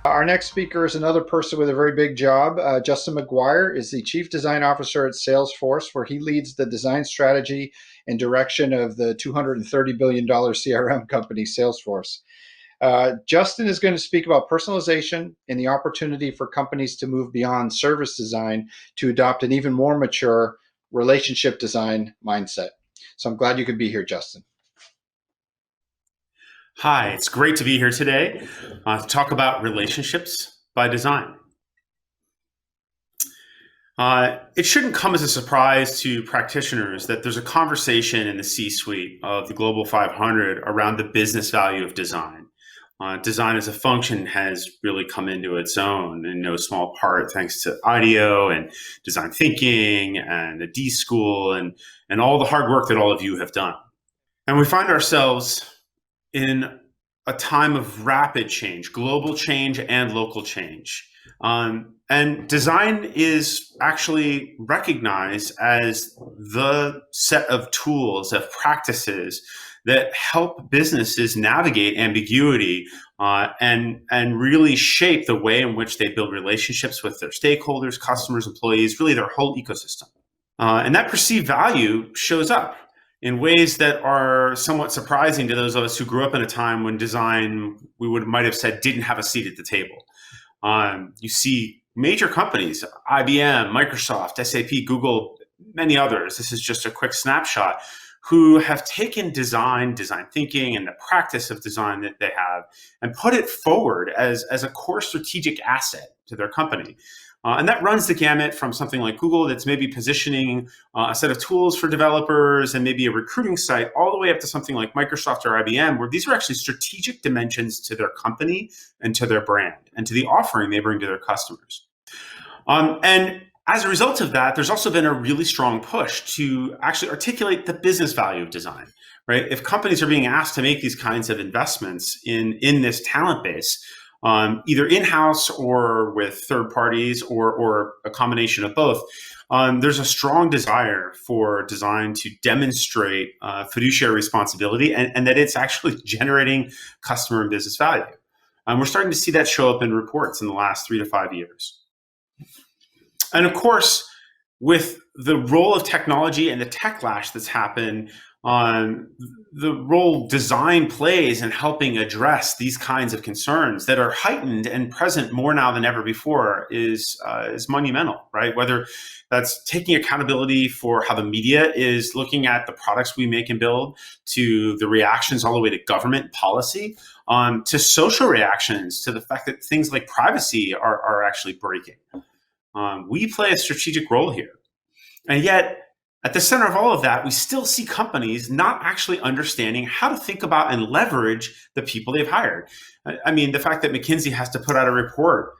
Our next speaker is another person with a very big job. Justin Maguire is the Chief Design Officer at Salesforce, where he leads the design strategy and direction of the $230 billion CRM company, Salesforce. Justin is going to speak about personalization and the opportunity for companies to move beyond service design to adopt an even more mature relationship design mindset. So I'm glad you could be here, Justin. Hi, it's great to be here today to talk about relationships by design. It shouldn't come as a surprise to practitioners that there's a conversation in the C-suite of the Global 500 around the business value of design. Design as a function has really come into its own in no small part thanks to IDEO and design thinking and the D School and all the hard work that all of you have done. And we find ourselves in a time of rapid change, global change and local change. And design is actually recognized as the set of tools, of practices that help businesses navigate ambiguity and really shape the way in which they build relationships with their stakeholders, customers, employees, really their whole ecosystem. And that perceived value shows up in ways that are somewhat surprising to those of us who grew up in a time when design, might have said, didn't have a seat at the table. You see major companies, IBM, Microsoft, SAP, Google, many others, this is just a quick snapshot, who have taken design thinking, and the practice of design that they have and put it forward as a core strategic asset to their company. And that runs the gamut from something like Google that's maybe positioning a set of tools for developers and maybe a recruiting site, all the way up to something like Microsoft or IBM, where these are actually strategic dimensions to their company and to their brand and to the offering they bring to their customers. And as a result of that, there's also been a really strong push to actually articulate the business value of design, right? If companies are being asked to make these kinds of investments in this talent base, either in-house or with third parties or a combination of both, there's a strong desire for design to demonstrate fiduciary responsibility and that it's actually generating customer and business value. We're starting to see that show up in reports in the last 3 to 5 years. And of course, with the role of technology and the techlash that's happened, the role design plays in helping address these kinds of concerns that are heightened and present more now than ever before is monumental, right? Whether that's taking accountability for how the media is looking at the products we make and build, to the reactions all the way to government policy, to social reactions, to the fact that things like privacy are actually breaking. We play a strategic role here. And yet, at the center of all of that, we still see companies not actually understanding how to think about and leverage the people they've hired. I mean, the fact that McKinsey has to put out a report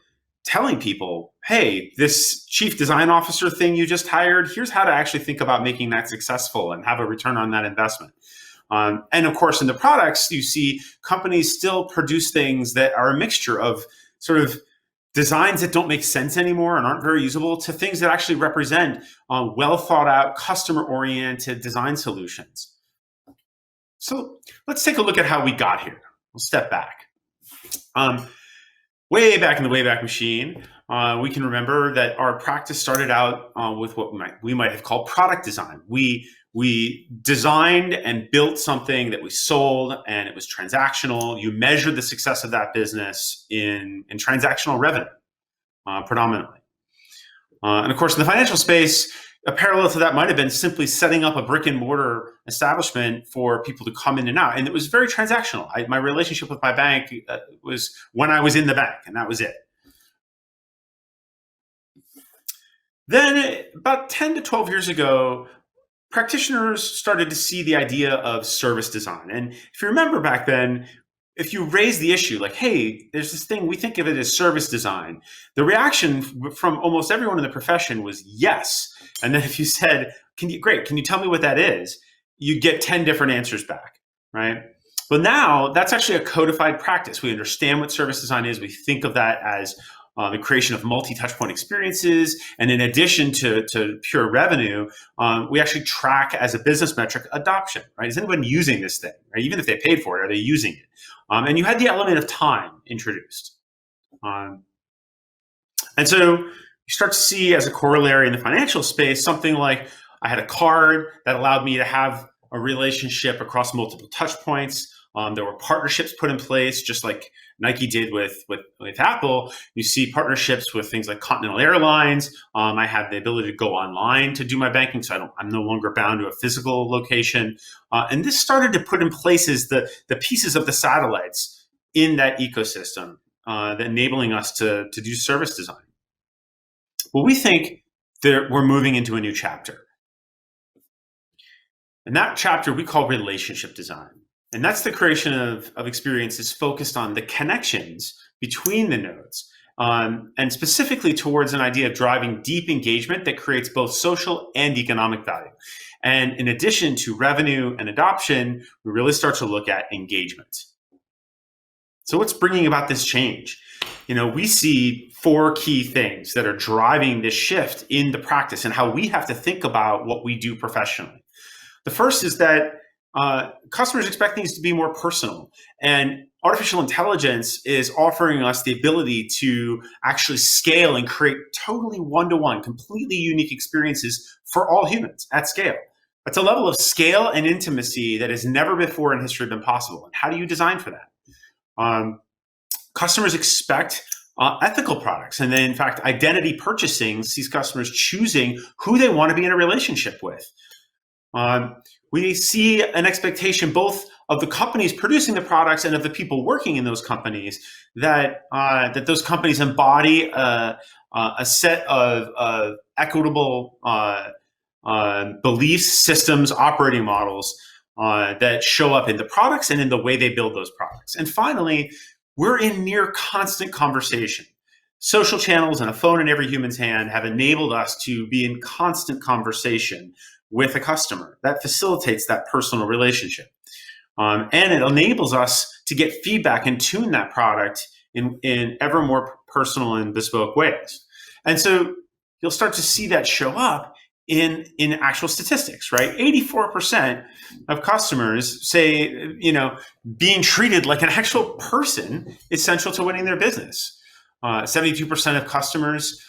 telling people, hey, this chief design officer thing you just hired, here's how to actually think about making that successful and have a return on that investment. And of course, in the products, you see companies still produce things that are a mixture of sort of designs that don't make sense anymore and aren't very usable to things that actually represent well thought out, customer oriented design solutions. So let's take a look at how we got here. We'll step back. Way back in the Wayback Machine, we can remember that our practice started out with what we might have called product design. We designed and built something that we sold, and it was transactional. You measured the success of that business in transactional revenue, predominantly. And of course, in the financial space, a parallel to that might have been simply setting up a brick and mortar establishment for people to come in and out. And it was very transactional. My relationship with my bank was when I was in the bank, and that was it. Then about 10 to 12 years ago, practitioners started to see the idea of service design. And if you remember back then, if you raise the issue like, hey, there's this thing, we think of it as service design, the reaction from almost everyone in the profession was yes. And then if you said, can you tell me what that is? You get 10 different answers back, right? But now that's actually a codified practice. We understand what service design is. We think of that as the creation of multi-touchpoint experiences. And in addition to pure revenue, we actually track as a business metric adoption, right? Is anyone using this thing? Right? Even if they paid for it, are they using it? And you had the element of time introduced. Um, and so you start to see, as a corollary in the financial space, something like I had a card that allowed me to have a relationship across multiple touch points. There were partnerships put in place, just like Nike did with Apple. You see partnerships with things like Continental Airlines. I have the ability to go online to do my banking, so I'm no longer bound to a physical location. And this started to put in places the pieces of the satellites in that ecosystem, enabling us to do service design. Well, we think that we're moving into a new chapter. And that chapter we call relationship design. And that's the creation of experiences focused on the connections between the nodes, and specifically towards an idea of driving deep engagement that creates both social and economic value. And in addition to revenue and adoption, we really start to look at engagement. So what's bringing about this change? We see 4 key things that are driving this shift in the practice and how we have to think about what we do professionally. The first is that customers expect things to be more personal, and artificial intelligence is offering us the ability to actually scale and create totally one-to-one, completely unique experiences for all humans at scale. That's a level of scale and intimacy that has never before in history been possible. And how do you design for that? Customers expect ethical products. And then, in fact, identity purchasing sees customers choosing who they want to be in a relationship with. We see an expectation both of the companies producing the products and of the people working in those companies that those companies embody a set of equitable beliefs, systems, operating models that show up in the products and in the way they build those products. And finally, we're in near constant conversation. Social channels and a phone in every human's hand have enabled us to be in constant conversation with a customer. That facilitates that personal relationship. And it enables us to get feedback and tune that product in ever more personal and bespoke ways. And so you'll start to see that show up in actual statistics, right? 84% of customers say, being treated like an actual person is central to winning their business. 72% of customers,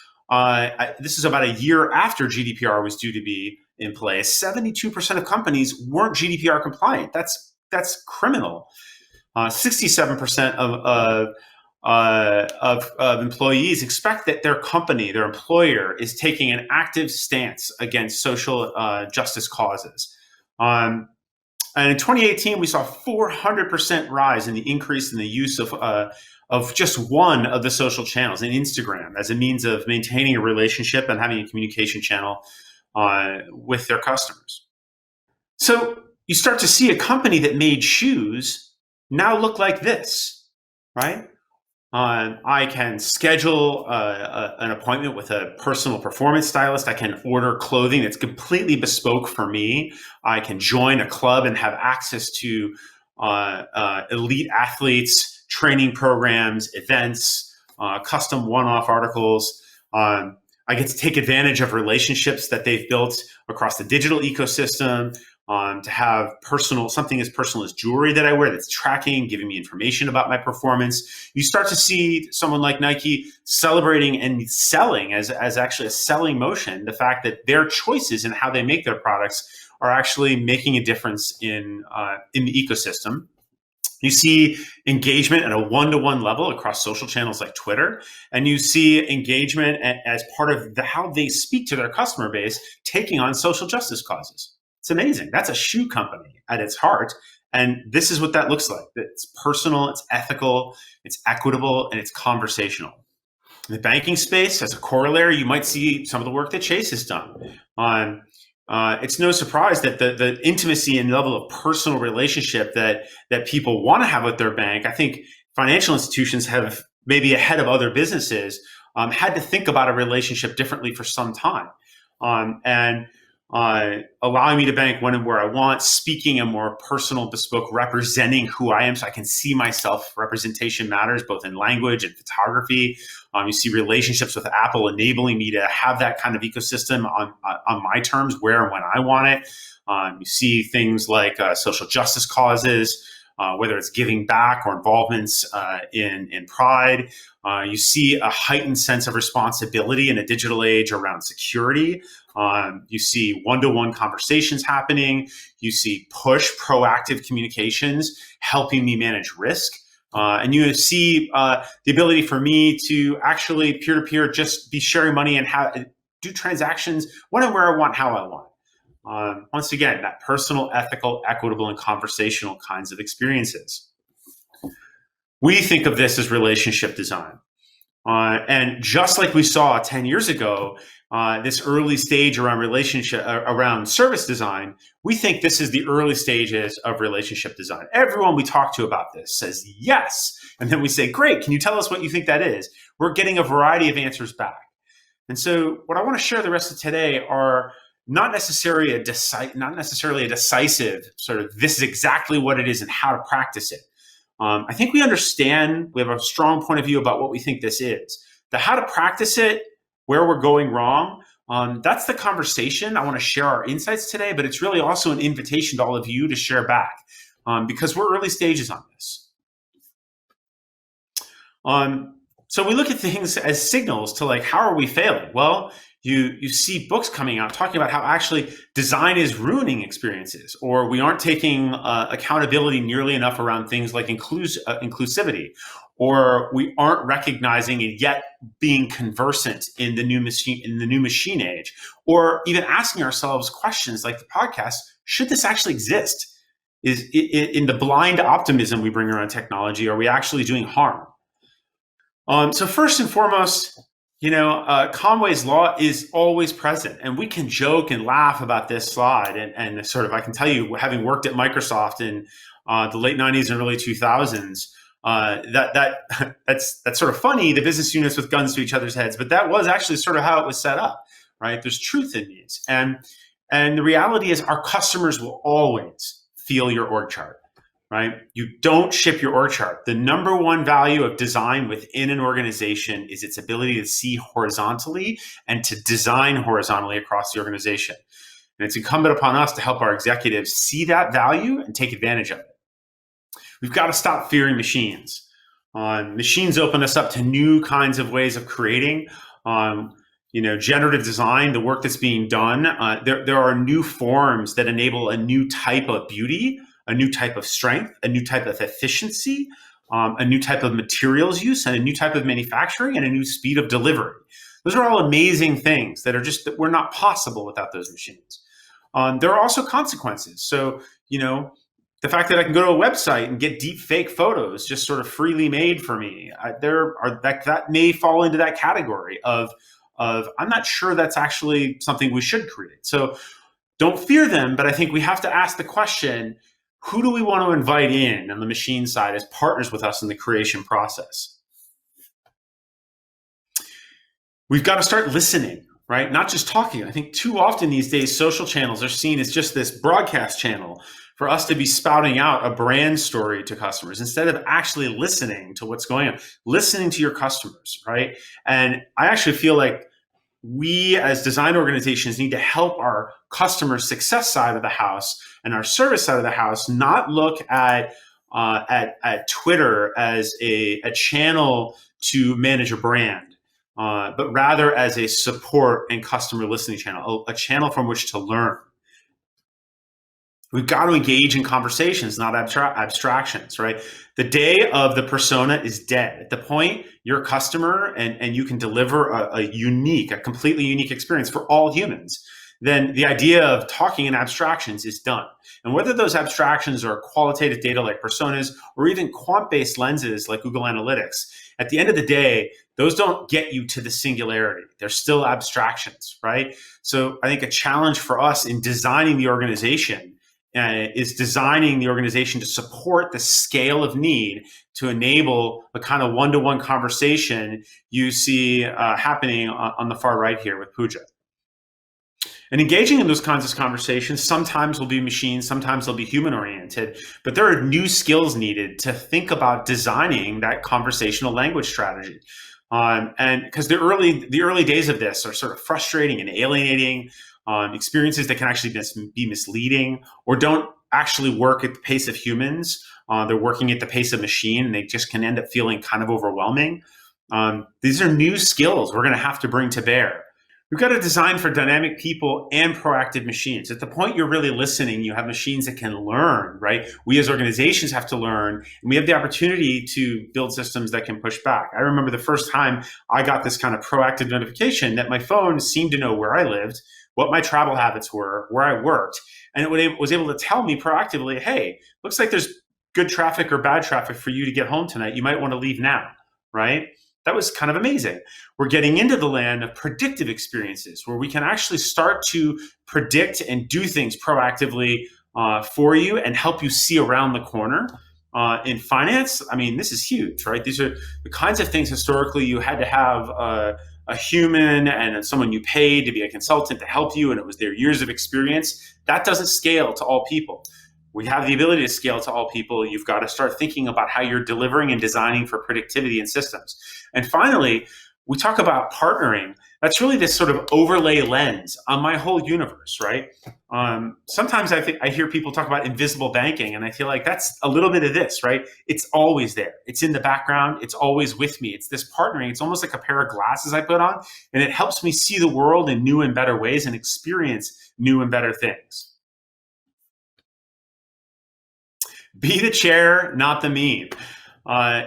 this is about a year after GDPR was due to be in place, 72% of companies weren't GDPR compliant. That's criminal. 67% of employees expect that their company, their employer, is taking an active stance against social justice causes. And in 2018, we saw 400% rise in the increase in the use of just one of the social channels, in Instagram, as a means of maintaining a relationship and having a communication channel with their customers. So you start to see a company that made shoes now look like this, right? I can schedule an appointment with a personal performance stylist. I can order clothing that's completely bespoke for me. I can join a club and have access to elite athletes, training programs, events, custom one-off articles. I get to take advantage of relationships that they've built across the digital ecosystem, to have something as personal as jewelry that I wear that's tracking, giving me information about my performance. You start to see someone like Nike celebrating and selling as actually a selling motion, the fact that their choices in how they make their products are actually making a difference in the ecosystem. You see engagement at a one-to-one level across social channels like Twitter, and you see engagement as part of how they speak to their customer base, taking on social justice causes. It's amazing. That's a shoe company at its heart, and this is what that looks like. It's personal, it's ethical, it's equitable, and it's conversational. In the banking space, as a corollary, you might see some of the work that Chase has done on. It's no surprise that the intimacy and level of personal relationship that people want to have with their bank, I think financial institutions have, maybe ahead of other businesses, had to think about a relationship differently for some time. And allowing me to bank when and where I want, speaking a more personal, bespoke, representing who I am so I can see myself. Representation matters both in language and photography. You see relationships with Apple enabling me to have that kind of ecosystem on my terms, where and when I want it. You see things like social justice causes whether it's giving back or involvements in pride. You see a heightened sense of responsibility in a digital age around security. You see one-to-one conversations happening. You see push proactive communications helping me manage risk. And you see the ability for me to actually peer-to-peer just be sharing money and do transactions when and where I want, how I want. Once again, that personal, ethical, equitable, and conversational kinds of experiences. We think of this as relationship design. And just like we saw 10 years ago, this early stage around service design, we think this is the early stages of relationship design. Everyone we talk to about this says yes. And then we say, great, can you tell us what you think that is? We're getting a variety of answers back. And so what I want to share the rest of today are not necessarily a decisive sort of this is exactly what it is and how to practice it. I think we understand, we have a strong point of view about what we think this is. The how to practice it, where we're going wrong, that's the conversation. I want to share our insights today, but it's really also an invitation to all of you to share back because we're early stages on this. So we look at things as signals to like, how are we failing? Well, you see books coming out talking about how actually design is ruining experiences, or we aren't taking accountability nearly enough around things like inclusivity, or we aren't recognizing and yet being conversant in the new machine age, or even asking ourselves questions like the podcast: should this actually exist? Is in the blind optimism we bring around technology, are we actually doing harm? So first and foremost, Conway's law is always present, and we can joke and laugh about this slide. And sort of, I can tell you, having worked at Microsoft in the late 90s and early 2000s, that's sort of funny, the business units with guns to each other's heads, but that was actually sort of how it was set up, right? There's truth in these. And the reality is our customers will always feel your org chart. Right? You don't ship your org chart. The number one value of design within an organization is its ability to see horizontally and to design horizontally across the organization. And it's incumbent upon us to help our executives see that value and take advantage of it. We've got to stop fearing machines. Machines open us up to new kinds of ways of creating. Generative design, the work that's being done, there are new forms that enable a new type of beauty, a new type of strength, a new type of efficiency, a new type of materials use, and a new type of manufacturing, and a new speed of delivery. Those are all amazing things that were not possible without those machines. There are also consequences. So, the fact that I can go to a website and get deep fake photos just sort of freely made for me, that may fall into that category of I'm not sure that's actually something we should create. So don't fear them, but I think we have to ask the question, who do we want to invite in on the machine side as partners with us in the creation process? We've got to start listening, right? Not just talking. I think too often these days, social channels are seen as just this broadcast channel for us to be spouting out a brand story to customers instead of actually listening to what's going on, listening to your customers, right? And I actually feel like we as design organizations need to help our customer success side of the house and our service side of the house not look at Twitter as a channel to manage a brand, but rather as a support and customer listening channel, a channel from which to learn. We've got to engage in conversations, not abstractions, right? The day of the persona is dead. At the point you're a customer and you can deliver a completely unique experience for all humans, then the idea of talking in abstractions is done. And whether those abstractions are qualitative data like personas or even quant-based lenses like Google Analytics, at the end of the day, those don't get you to the singularity. They're still abstractions, right? So I think a challenge for us in designing the organization is designing the organization to support the scale of need to enable the kind of one-to-one conversation you see happening on the far right here with Pooja. And engaging in those kinds of conversations sometimes will be machine, sometimes they'll be human-oriented, but there are new skills needed to think about designing that conversational language strategy. And because the early days of this are sort of frustrating and alienating, experiences that can actually be misleading or don't actually work at the pace of humans. They're working at the pace of machine, and they just can end up feeling kind of overwhelming. These are new skills we're going to have to bring to bear. We've got to design for dynamic people and proactive machines. At the point you're really listening, you have machines that can learn, right? We as organizations have to learn, and we have the opportunity to build systems that can push back. I remember the first time I got this kind of proactive notification that my phone seemed to know where I lived, what my travel habits were, where I worked, and it was able to tell me proactively, hey, looks like there's good traffic or bad traffic for you to get home tonight. You might want to leave now, right? That was kind of amazing. We're getting into the land of predictive experiences where we can actually start to predict and do things proactively for you and help you see around the corner. In finance, I mean, this is huge, right? These are the kinds of things historically you had to have a human and someone you paid to be a consultant to help you, and it was their years of experience. That doesn't scale to all people. We have the ability to scale to all people. You've got to start thinking about how you're delivering and designing for productivity in systems. And finally, we talk about partnering. That's really this sort of overlay lens on my whole universe, right? Sometimes I hear people talk about invisible banking, and I feel like that's a little bit of this, right? It's always there. It's in the background. It's always with me. It's this partnering. It's almost like a pair of glasses I put on, and it helps me see the world in new and better ways and experience new and better things. Be the chair, not the meme.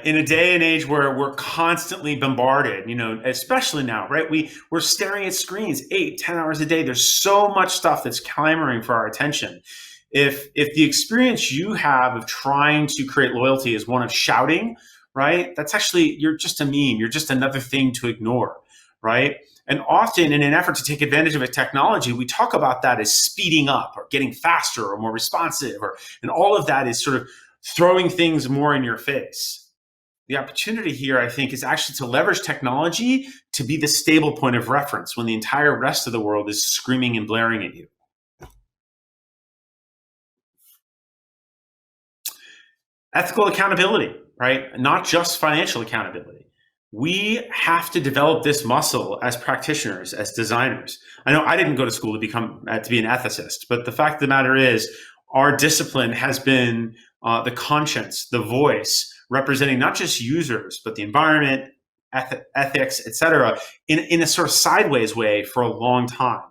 In a day and age where we're constantly bombarded, especially now, right? We're staring at screens 8, 10 hours a day. There's so much stuff that's clamoring for our attention. If the experience you have of trying to create loyalty is one of shouting, right? That's actually, you're just a meme. You're just another thing to ignore, right? And often in an effort to take advantage of a technology, we talk about that as speeding up or getting faster or more responsive, and all of that is sort of throwing things more in your face. The opportunity here, I think, is actually to leverage technology to be the stable point of reference when the entire rest of the world is screaming and blaring at you. Ethical accountability, right? Not just financial accountability. We have to develop this muscle as practitioners, as designers. I know I didn't go to school to be an ethicist, but the fact of the matter is our discipline has been the conscience, the voice, representing not just users, but the environment, ethics, et cetera, in a sort of sideways way for a long time.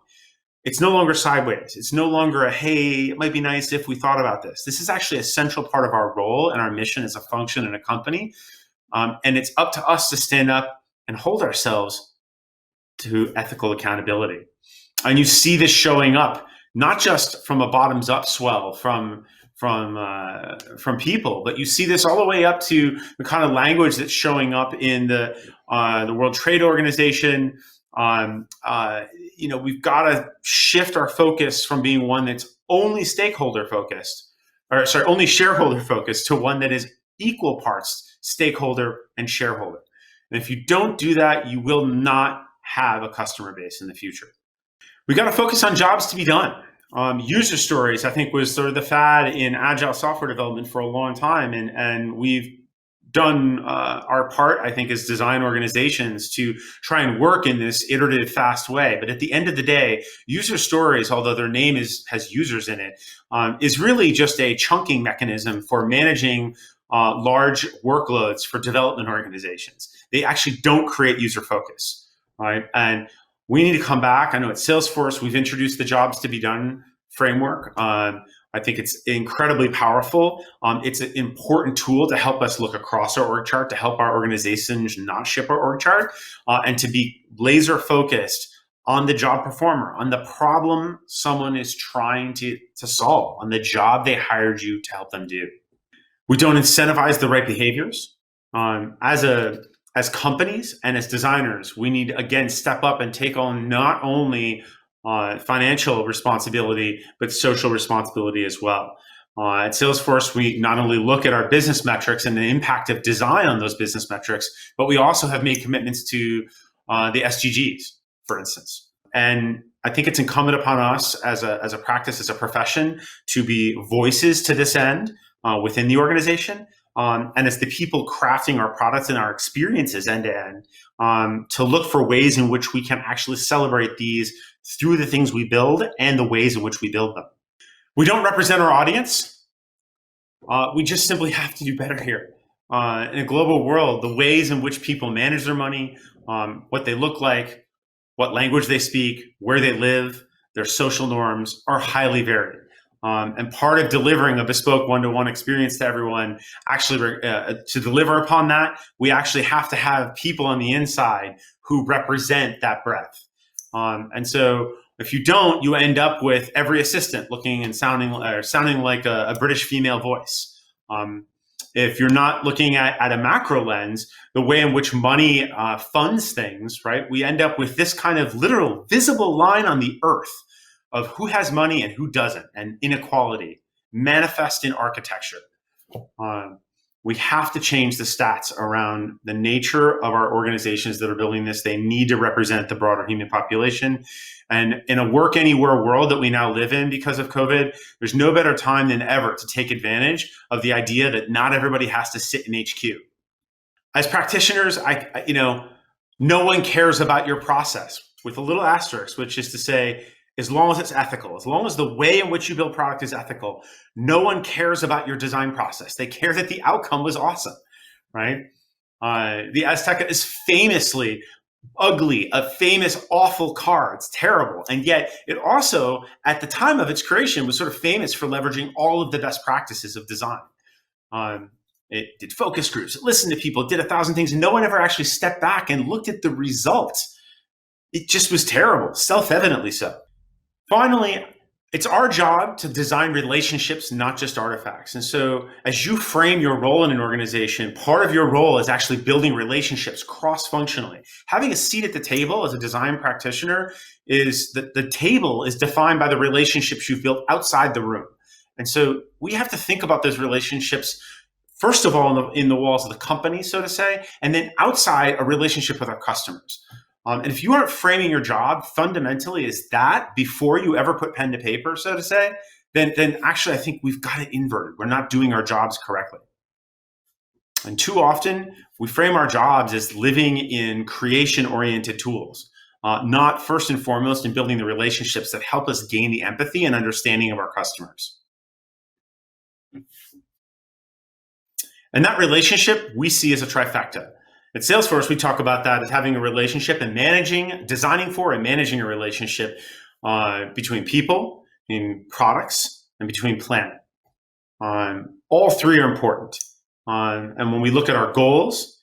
It's no longer sideways. It's no longer hey, it might be nice if we thought about this. This is actually a central part of our role and our mission as a function in a company. And it's up to us to stand up and hold ourselves to ethical accountability. And you see this showing up, not just from a bottoms up swell from people, but you see this all the way up to the kind of language that's showing up in the World Trade Organization. We've got to shift our focus from being one that's only shareholder focused to one that is equal parts stakeholder and shareholder. And if you don't do that, you will not have a customer base in the future. We got to focus on jobs to be done. User stories, I think, was sort of the fad in agile software development for a long time. And we've done our part, I think, as design organizations to try and work in this iterative, fast way. But at the end of the day, user stories, although their name has users in it, is really just a chunking mechanism for managing large workloads for development organizations. They actually don't create user focus, right? And we need to come back. I know at Salesforce, we've introduced the jobs to be done framework. I think it's incredibly powerful. It's an important tool to help us look across our org chart, to help our organizations not ship our org chart, and to be laser focused on the job performer, on the problem someone is trying to solve, on the job they hired you to help them do. We don't incentivize the right behaviors. As companies and as designers, we need to, again, step up and take on not only financial responsibility, but social responsibility as well. At Salesforce, we not only look at our business metrics and the impact of design on those business metrics, but we also have made commitments to the SDGs, for instance. And I think it's incumbent upon us as a practice, as a profession, to be voices to this end within the organization. And as the people crafting our products and our experiences end to end, to look for ways in which we can actually celebrate these through the things we build and the ways in which we build them. We don't represent our audience. We just simply have to do better here. In a global world, the ways in which people manage their money, what they look like, what language they speak, where they live, their social norms are highly varied. And part of delivering a bespoke one-to-one experience to everyone, actually, to deliver upon that, we actually have to have people on the inside who represent that breadth. And so if you don't, you end up with every assistant looking and sounding like a British female voice. If you're not looking at a macro lens, the way in which money funds things, right? We end up with this kind of literal visible line on the earth of who has money and who doesn't, and inequality manifest in architecture. We have to change the stats around the nature of our organizations that are building this. They need to represent the broader human population. And in a work anywhere world that we now live in because of COVID, there's no better time than ever to take advantage of the idea that not everybody has to sit in HQ. As practitioners, no one cares about your process, with a little asterisk, which is to say, as long as it's ethical, as long as the way in which you build product is ethical, no one cares about your design process. They care that the outcome was awesome, right? The Azteca is famously ugly, a famous, awful car. It's terrible. And yet it also, at the time of its creation, was sort of famous for leveraging all of the best practices of design. It did focus groups, it listened to people, it did 1,000 things, and no one ever actually stepped back and looked at the results. It just was terrible, self-evidently so. Finally, it's our job to design relationships, not just artifacts. And so as you frame your role in an organization, part of your role is actually building relationships cross-functionally. Having a seat at the table as a design practitioner is that the table is defined by the relationships you've built outside the room. And so we have to think about those relationships, first of all, in the walls of the company, so to say, and then outside a relationship with our customers. And if you aren't framing your job fundamentally as that before you ever put pen to paper, so to say, then actually I think we've got it inverted. We're not doing our jobs correctly. And too often we frame our jobs as living in creation-oriented tools, not first and foremost in building the relationships that help us gain the empathy and understanding of our customers. And that relationship we see as a trifecta. At Salesforce, we talk about that as having a relationship and designing for and managing a relationship between people, in products, and between planet. All three are important. And when we look at our goals,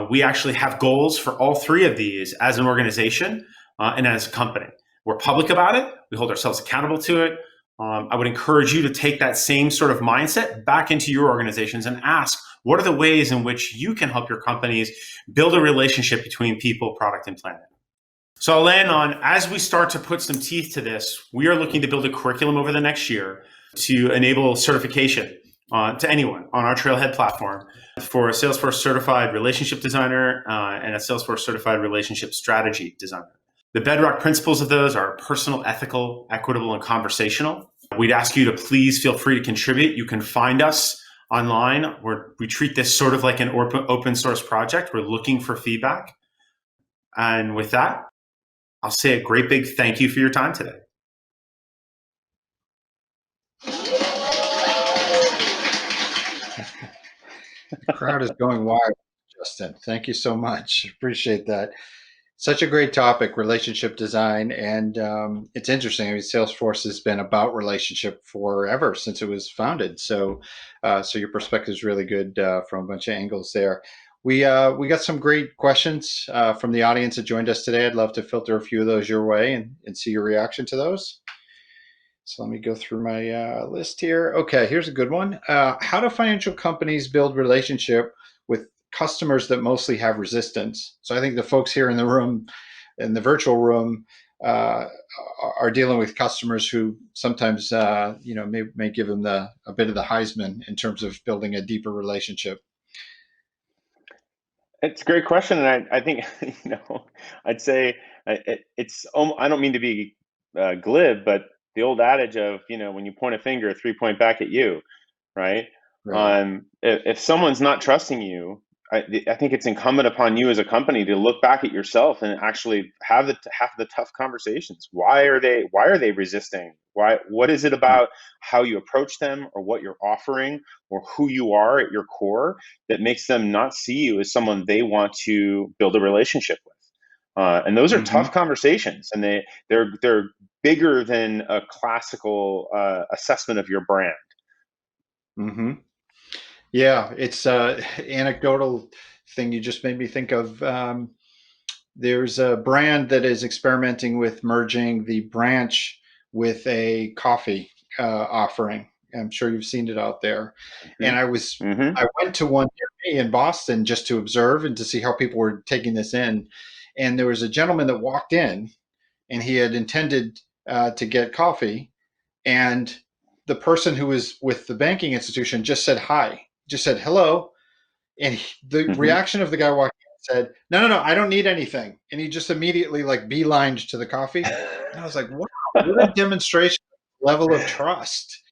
we actually have goals for all three of these as an organization and as a company. We're public about it. We hold ourselves accountable to it. I would encourage you to take that same sort of mindset back into your organizations and ask, what are the ways in which you can help your companies build a relationship between people, product, and planet? So I'll land on, as we start to put some teeth to this, we are looking to build a curriculum over the next year to enable certification to anyone on our Trailhead platform for a Salesforce certified relationship designer and a Salesforce certified relationship strategy designer. The bedrock principles of those are personal, ethical, equitable, and conversational. We'd ask you to please feel free to contribute. You can find us online. We treat this sort of like an open source project. We're looking for feedback. And with that, I'll say a great big thank you for your time today. The crowd is going wild, Justin. Thank you so much. Appreciate that. Such a great topic, relationship design, and it's interesting. I mean, Salesforce has been about relationship forever since it was founded. So, so your perspective is really good from a bunch of angles there. We got some great questions from the audience that joined us today. I'd love to filter a few of those your way and see your reaction to those. So let me go through my list here. Okay, here's a good one. How do financial companies build relationship with customers that mostly have resistance? So I think the folks here in the room, in the virtual room, are dealing with customers who sometimes, may give them a bit of the Heisman in terms of building a deeper relationship. It's a great question, and I think I'd say it's. I don't mean to be glib, but the old adage of when you point a finger, three point back at you, right? Right. If someone's not trusting you, I think it's incumbent upon you as a company to look back at yourself and actually have the tough conversations. Why are they resisting? What is it about how you approach them, or what you're offering, or who you are at your core, that makes them not see you as someone they want to build a relationship with? And those are Mm-hmm. tough conversations, and they're bigger than a classical assessment of your brand. Mm-hmm. Yeah, it's anecdotal thing you just made me think of. There's a brand that is experimenting with merging the branch with a coffee offering. I'm sure you've seen it out there. And Hmm. Hmm. I went to one near me in Boston just to observe and to see how people were taking this in. And there was a gentleman that walked in, and he had intended to get coffee, and the person who was with the banking institution just said hi, just said hello, and the Hmm. reaction of the guy walking in said, "No, no, no, I don't need anything," and he just immediately like beelined to the coffee, and I was like, "Wow, what a demonstration of level of trust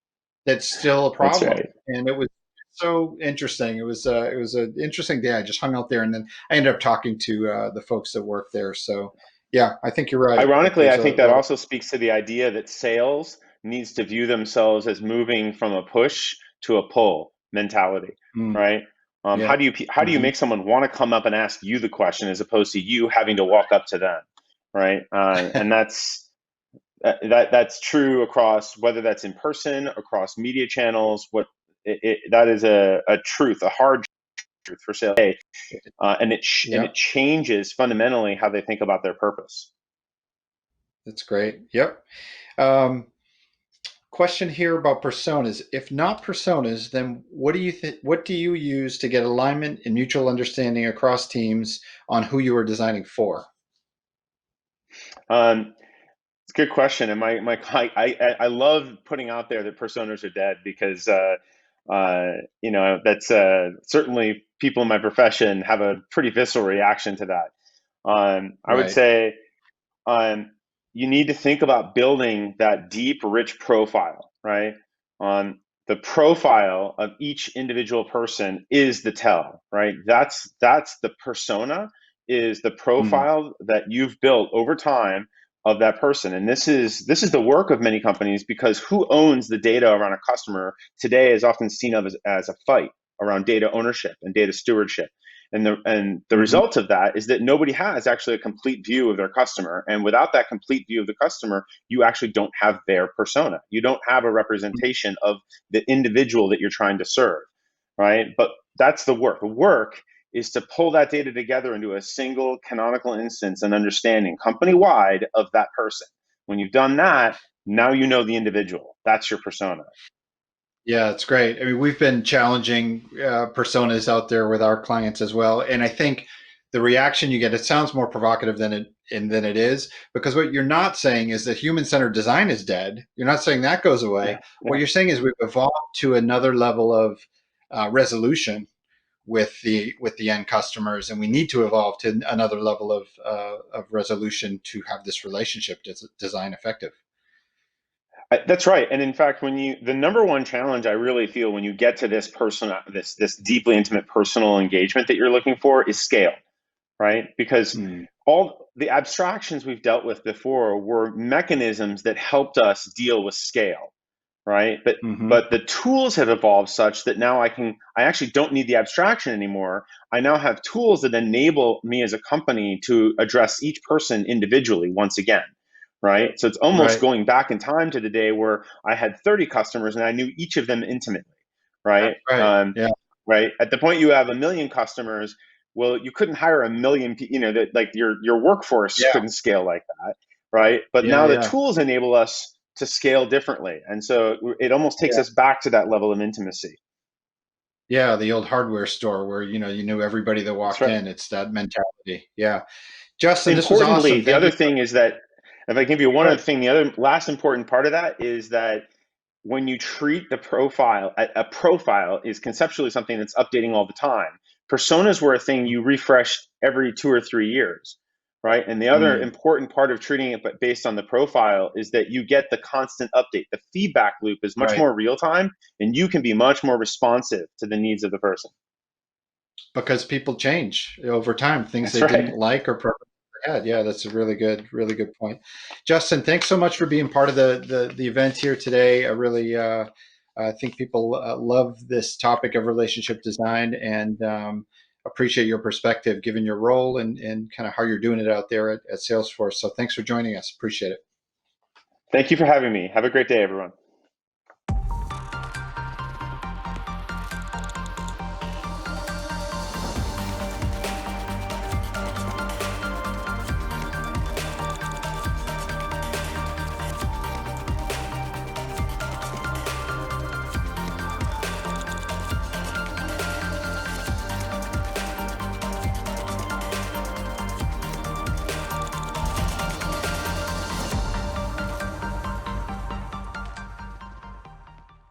that's still a That's problem." right. And it was so interesting. It was an interesting day. I just hung out there, and then I ended up talking to the folks that work there. So yeah, I think you're right. That Ironically, there's I a think that lot of also speaks to the idea that sales needs to view themselves as moving from a push to a pull mentality, mm, right? yeah. How do you Hmm. make someone want to come up and ask you the question, as opposed to you having to walk up to them, right? And that's true across, whether that's in person, across media channels. That is a truth, a hard truth for sales, and Yeah, it changes fundamentally how they think about their purpose. that's great. Yep. Um, Question here about personas. If not personas, then what do you think? What do you use to get alignment and mutual understanding across teams on who you are designing for? Um, It's a good question, and I love putting out there that personas are dead, because that's certainly people in my profession have a pretty visceral reaction to that. I would Right. say um, you need to think about building that deep, rich profile, right? The profile of each individual person is the tell, right? That's the persona, is the Mm, profile that you've built over time of that person. And this is the work of many companies, because who owns the data around a customer today is often seen of as a fight around data ownership and data stewardship. And the hmm. result of that is that nobody has actually a complete view of their customer. And without that complete view of the customer, you actually don't have their persona. You don't have a representation of the individual that you're trying to serve, right? But that's the work. The work is to pull that data together into a single canonical instance and understanding company wide of that person. When you've done that, now you know the individual. That's your persona. Yeah, it's great. I mean, we've been challenging personas out there with our clients as well, and I think the reaction you get, it sounds more provocative than it is, because what you're not saying is that human-centered design is dead. You're not saying that goes away. Yeah, What yeah. you're saying is we've evolved to another level of resolution with the end customers, and we need to evolve to another level of resolution to have this relationship design effective. That's right. And in fact, the number one challenge I really feel when you get to this deeply intimate personal engagement that you're looking for, is scale, right? Because Mm, all the abstractions we've dealt with before were mechanisms that helped us deal with scale, right? But hmm. but the tools have evolved such that now I actually don't need the abstraction anymore. I now have tools that enable me as a company to address each person individually once again, right? So it's almost Right. going back in time to the day where I had 30 customers and I knew each of them intimately, That's right? right. Yeah. Right. At the point you have a million customers, well, you couldn't hire a million, that, like, your workforce Yeah. couldn't scale like that, right? But Yeah. now the Yeah. tools enable us to scale differently, and so it almost takes Yeah. us back to that level of intimacy. Yeah. The old hardware store where you knew everybody that That's walked right. in. It's that mentality. Yeah. Justin, this was Importantly, awesome. the Thank you other so thing is that, if I give you one much. other thing, the other last important part of that is that when you treat the profile, a profile is conceptually something that's updating all the time. Personas were a thing you refreshed every 2 or 3 years, right? And the other Mm, important part of treating it but based on the profile is that you get the constant update. The feedback loop is much right. more real time, and you can be much more responsive to the needs of the person. because people change over time, things That's they didn't right. like or preferences they had. Yeah, that's a really good point. Justin, thanks so much for being part of the event here today. I really I think people love this topic of relationship design, and appreciate your perspective given your role and kind of how you're doing it out there at Salesforce. So thanks for joining us. Appreciate it. Thank you for having me. Have a great day, everyone.